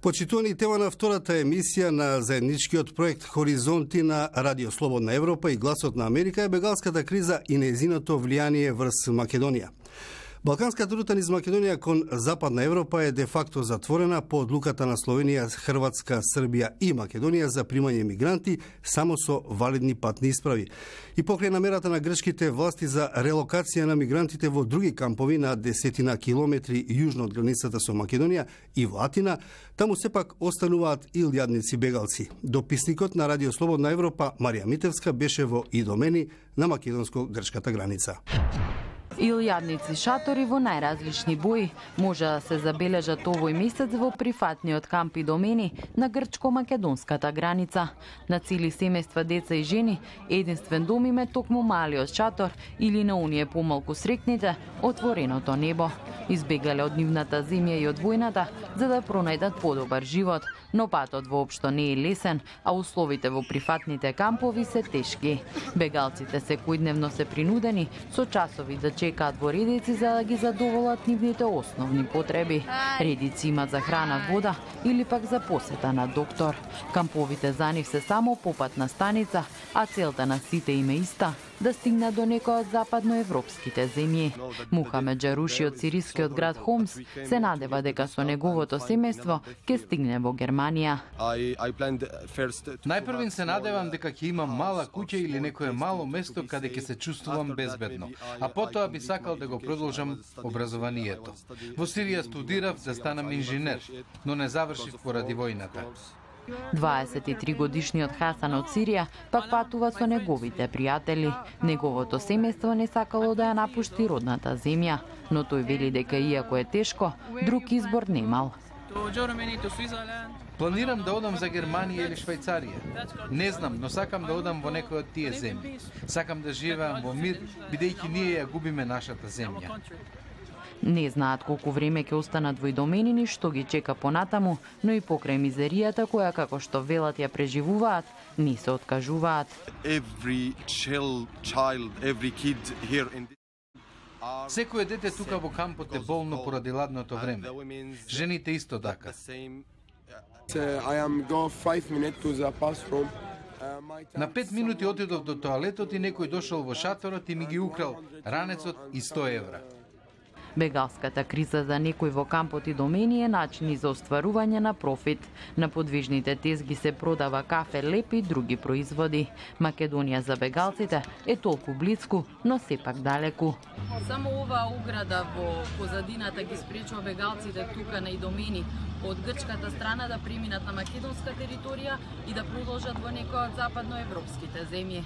Почитувани, тема на втората емисија на заедничкиот проект Хоризонти на Радио Слободна Европа и Гласот на Америка е бегалската криза и нејзиното влијание врз Македонија. Балканската рута низ Македонија кон Западна Европа е де факто затворена по одлуката на Словенија, Хрватска, Србија и Македонија за примање мигранти само со валидни патни исправи. И покрај намерата на грчките власти за релокација на мигрантите во други кампови на десетина километри јужно од границата со Македонија и во Атина, таму сепак остануваат илјадници бегалци. Дописникот на Радио Слободна Европа Марија Митевска беше во Идомени на македонско-грчката граница. Илјадници шатори во најразлични бои може да се забележат овој месец во прифатниот камп Идомени на грчко-македонската граница. На цели семејства, деца и жени, единствен дом им е токму малиот шатор или на оние помалку срекните отвореното небо. Избегале од нивната земја и од војната за да пронајдат подобар живот, но патот воопшто не е лесен, а условите во прифатните кампови се тешки. Бегалците секојдневно се принудени со часови да чекаат во редици за да ги задоволат нивните основни потреби. Редици имат за храна, вода или пак за посета на доктор. Камповите за нив се само попатна станица, а целта на сите им е иста – да стигнат до некој од западноевропските земји. Мухамед Джаруши од сирискиот град Хомс се надева дека со неговото семејство ќе стигне во Германија. Најпрвин се надевам дека ќе имам мала куќа или некое мало место каде ќе се чувствувам безбедно, а потоа би сакал да го продолжам образованието. Во Сирија студирав да станам инженер, но не завршив поради војната. 23-годишниот Хасан од Сирија пак патува со неговите пријатели. Неговото семејство не сакало да ја напушти родната земја, но тој вели дека иако е тешко, друг избор немал. Планирам да одам за Германија или Швајцарија. Не знам, но сакам да одам во некој од тие земји. Сакам да живеам во мир, бидејќи ние ја губиме нашата земја. Не знаат колку време ќе останат во Идомени, што ги чека понатаму, но и покрај мизеријата која, како што велат, ја преживуваат, не се откажуваат. Секој дете тука во кампот е болно поради ладното време. Жените исто така. На 5 минути отидов до тоалетот и некој дошол во шаторот и ми ги украл ранецот и 100 евра. Бегалската криза за некој во кампот Идомени е начини за остварување на профит. На подвижните тезги се продава кафе, леп и други производи. Македонија за бегалците е толку близко, но сепак далеку. Само оваа ограда во позадината ги спречува бегалците тука на Идомени од грчката страна да преминат на македонска територија и да продолжат во некој од западноевропските земји.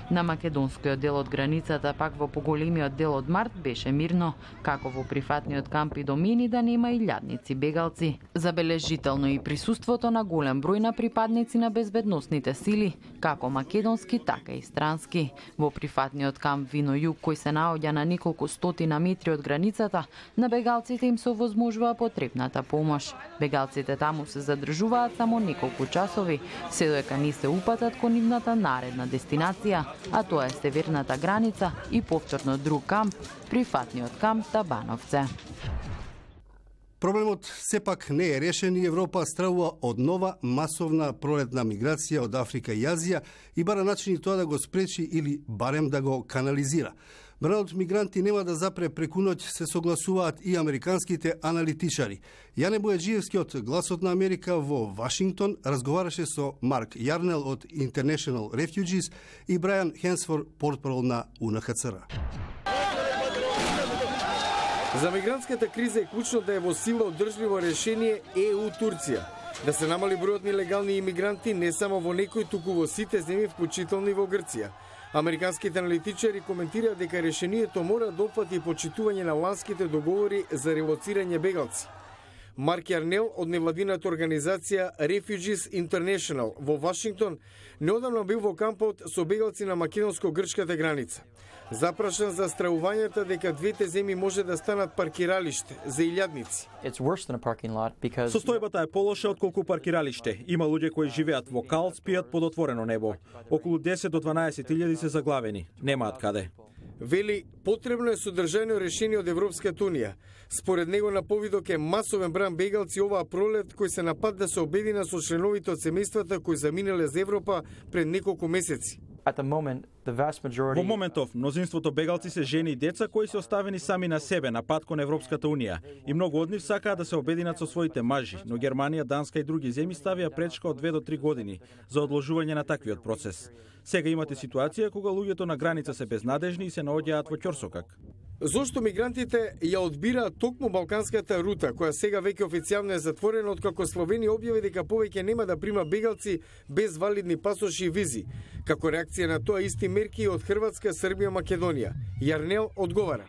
На македонскиот дел од границата, пак во поголемиот дел од март, беше мирно, како во прифатниот камп Идомени да нема илјадници бегалци. Забележително и присуството на голем број на припадници на безбедносните сили, како македонски, така и странски. Во прифатниот камп Вино Југ, кој се наоѓа на неколку стотина метри од границата, на бегалците им се овозможува потребната помош. Бегалците таму се задржуваат само неколку часови, се додека не се упатат кон нивната наредна дестинација, а тоа е северната граница и повторно друг камп, прифатниот камп Табановце. Проблемот сепак не е решен и Европа стравува од нова масовна пролетна миграција од Африка и Азија и бара начини тоа да го спречи или барем да го канализира. Бранот мигранти нема да запре преку ноќ, се согласуваат и американските аналитичари. Јане Бојаджиевски од Гласот на Америка во Вашингтон разговараше со Марк Јарнел од International Refugees и Брајан Хенсфор, портпарол на УНХЦР. За мигрантската криза е клучно да е во сила одржливо решение ЕУ-Турција. Да се намали бројот нелегални имигранти не само во некои, туку во сите земји, вклучително и во Грција. Американските аналитичари коментираат дека решението мора да опфати почитување на ланските договори за релоцирање бегалци. Марк Јарнел од невладината организација Refugees International во Вашингтон неодамна бил во кампот со бегалци на македонско-грчката граница. Запрашан за страувањата дека двете земји може да станат паркиралиште за илјадници. Состојбата е полоша отколку паркиралиште. Има луѓе кои живеат во кал, спијат под отворено небо. Околу 10 до 12 илјади се заглавени. Немаат каде. Вели, потребно е содржано решение од Европската Унија. Според него на повидок е масовен брај бегалци оваа пролет кои се на пат да се обедина со членовите од семејствата кои заминале за Европа пред неколку месеци. Во моментов, мнозинството бегалци се жени и деца кои се оставени сами на себе на пат кон Европската Унија и многу од нив сакаат да се обединат со своите мажи, но Германија, Данска и други земји ставија пречка од 2 до 3 години за одложување на таквиот процес. Сега имате ситуација кога луѓето на граница се безнадежни и се наоѓаат во ќорсокак. Зошто мигрантите ја одбираат токму балканската рута, која сега веќе официјално е затворена откако Словенија објави дека повеќе нема да прима бегалци без валидни пасоши и визи, како реакција на тоа исти мерки од Хрватска, Србија, Македонија. Јарнел одговара.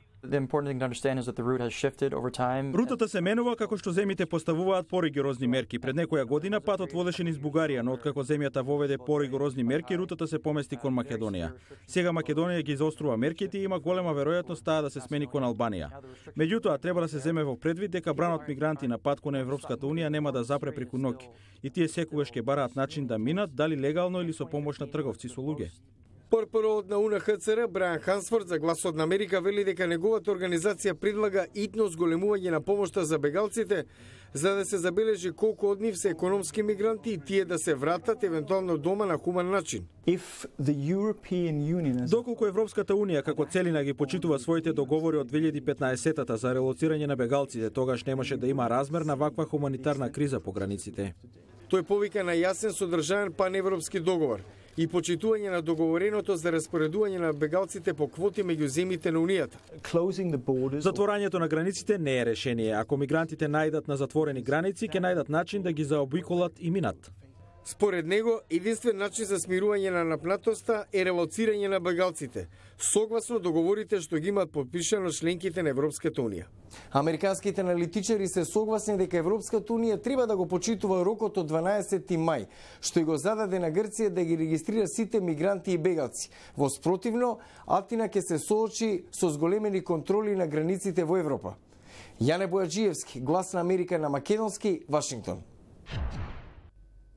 Рутата се менува како што земјите поставуваат поригорозни мерки. Пред некоја година патот водеше низ Бугарија, но откако земјата воведе поригорозни мерки, рутата се помести кон Македонија. Сега Македонија ги заострува мерките и има голема веројатност таа да се смени кон Албанија. Меѓутоа, треба да се земе во предвид дека бранот мигранти на пат кон Европската Унија нема да запре преку ноќ. И тие секогаш ќе бараат начин да минат, дали легално или со помош на трговци со луѓе. Порпорот на УНХЦР Брайан Хансфорд за Гласот на Америка вели дека неговата организација предлага итно зголемување на помошта за бегалците, за да се забележи колку од нив се економски мигранти и тие да се вратат евентуално дома на хуман начин. Доколку Европската Унија како целина ги почитува своите договори од 2015-та за релоцирање на бегалците, тогаш немаше да има размер на ваква хуманитарна криза по границите. Тој повика на јасен содржаен паневропски договор и почитување на договореното за распоредување на бегалците по квоти меѓу земјите на Унијата. Затворањето на границите не е решение. Ако мигрантите најдат на затворени граници, ќе најдат начин да ги заобиколат и минат. Според него, единствен начин за смирување на напнатоста е релоцирање на бегалците, согласно договорите што ги имаат подпишано членките на Европската Унија. Американските аналитичари се согласни дека Европската Унија треба да го почитува рокот од 12 мај, што и го зададе на Грција да ги регистрира сите мигранти и бегалци. Во спротивно, Атина ќе се соочи со зголемени контроли на границите во Европа. Јане Бојаджиевски, Глас на Америка на македонски, Вашингтон.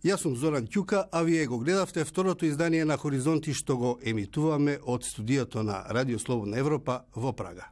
Јас сум Зоран Ќука, а вие го гледавте второто издание на Хоризонти што го емитуваме од студиото на Радио Слободна Европа во Прага.